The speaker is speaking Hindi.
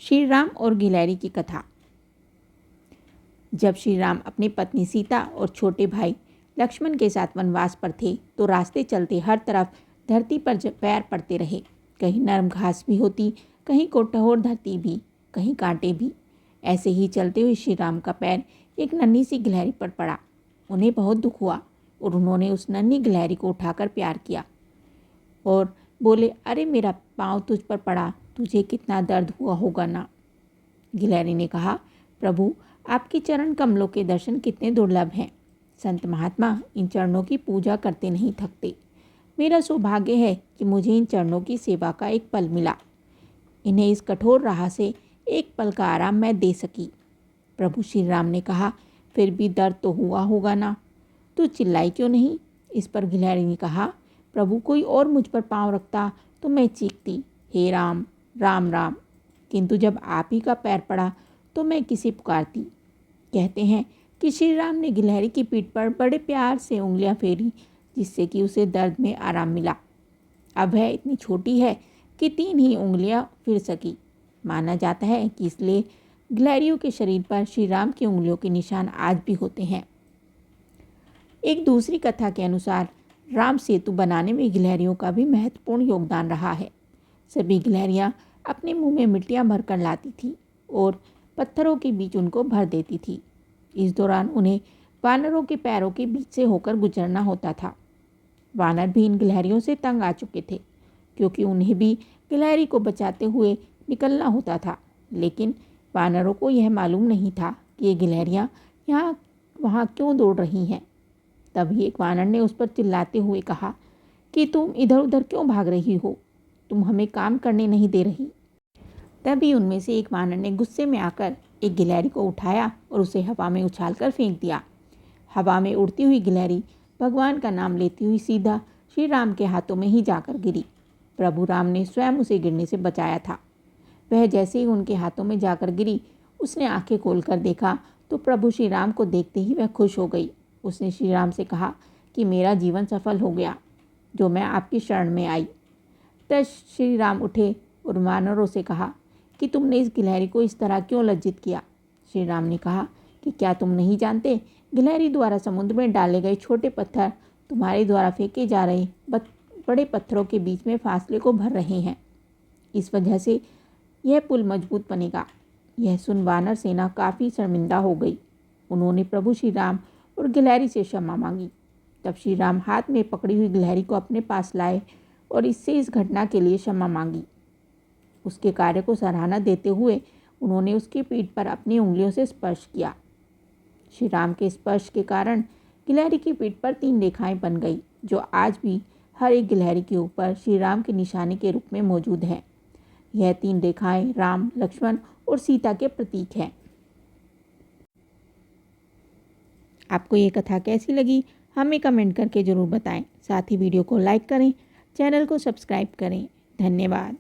श्री राम और गिलहरी की कथा। जब श्री राम अपनी पत्नी सीता और छोटे भाई लक्ष्मण के साथ वनवास पर थे तो रास्ते चलते हर तरफ धरती पर पैर पड़ते रहे। कहीं नरम घास भी होती, कहीं कठोर धरती भी, कहीं कांटे भी। ऐसे ही चलते हुए श्री राम का पैर एक नन्ही सी गिलहरी पर पड़ा। उन्हें बहुत दुख हुआ और उन्होंने उस नन्ही गिलहरी को उठाकर प्यार किया और बोले, अरे मेरा पाँव तुझ पर पड़ा, तुझे कितना दर्द हुआ होगा ना। गिलहरी ने कहा, प्रभु आपके चरण कमलों के दर्शन कितने दुर्लभ हैं। संत महात्मा इन चरणों की पूजा करते नहीं थकते। मेरा सौभाग्य है कि मुझे इन चरणों की सेवा का एक पल मिला। इन्हें इस कठोर राह से एक पल का आराम मैं दे सकी। प्रभु श्री राम ने कहा, फिर भी दर्द तो हुआ होगा ना, तू चिल्लाई क्यों नहीं। इस पर गिलहरी ने कहा, प्रभु कोई और मुझ पर पाँव रखता तो मैं चीखती, हे राम राम राम, किंतु जब आप ही का पैर पड़ा तो मैं किसे पुकारती। कहते हैं कि श्री राम ने गिलहरी की पीठ पर बड़े प्यार से उंगलियां फेरी, जिससे कि उसे दर्द में आराम मिला। अब वह इतनी छोटी है कि 3 ही उंगलियां फिर सकी। माना जाता है कि इसलिए गिलहरियों के शरीर पर श्री राम की उंगलियों के निशान आज भी होते हैं। एक दूसरी कथा के अनुसार राम सेतु बनाने में गिलहरियों का भी महत्वपूर्ण योगदान रहा है। सभी गिलहरियां अपने मुंह में मिट्टियां भरकर लाती थी और पत्थरों के बीच उनको भर देती थी। इस दौरान उन्हें वानरों के पैरों के बीच से होकर गुजरना होता था। वानर भी इन गिलहरियों से तंग आ चुके थे, क्योंकि उन्हें भी गिलहरी को बचाते हुए निकलना होता था। लेकिन वानरों को यह मालूम नहीं था कि ये गिलहरियाँ यहाँ वहाँ क्यों दौड़ रही हैं। तभी एक वानर ने उस पर चिल्लाते हुए कहा कि तुम इधर उधर क्यों भाग रही हो, तुम हमें काम करने नहीं दे रही। तभी उनमें से एक वानर ने गुस्से में आकर एक गिलहरी को उठाया और उसे हवा में उछालकर फेंक दिया। हवा में उड़ती हुई गिलहरी भगवान का नाम लेती हुई सीधा श्री राम के हाथों में ही जाकर गिरी। प्रभु राम ने स्वयं उसे गिरने से बचाया था। वह जैसे ही उनके हाथों में जाकर गिरी, उसने आंखें खोलकर देखा तो प्रभु श्री राम को देखते ही वह खुश हो गई। उसने श्री राम से कहा कि मेरा जीवन सफल हो गया, जो मैं आपकी शरण में आई। तब श्री राम उठे और वानरों से कहा कि तुमने इस गिलहरी को इस तरह क्यों लज्जित किया। श्री राम ने कहा कि क्या तुम नहीं जानते, गिलहरी द्वारा समुद्र में डाले गए छोटे पत्थर तुम्हारे द्वारा फेंके जा रहे बड़े पत्थरों के बीच में फासले को भर रहे हैं। इस वजह से यह पुल मजबूत बनेगा। यह सुन वानर सेना काफ़ी शर्मिंदा हो गई। उन्होंने प्रभु श्री राम और गिलहरी से क्षमा मांगी। तब श्री राम हाथ में पकड़ी हुई गिलहरी को अपने पास लाए और इससे इस घटना के लिए क्षमा मांगी। उसके कार्य को सराहना देते हुए उन्होंने उसकी पीठ पर अपनी उंगलियों से स्पर्श किया। श्री राम के स्पर्श के कारण गिलहरी की पीठ पर 3 रेखाएं बन गई, जो आज भी हर एक गिलहरी के ऊपर श्री राम के निशाने के रूप में मौजूद हैं। यह 3 रेखाएं राम, लक्ष्मण और सीता के प्रतीक हैं। आपको ये कथा कैसी लगी हमें कमेंट करके ज़रूर बताएं। साथ ही वीडियो को लाइक करें, चैनल को सब्सक्राइब करें। धन्यवाद।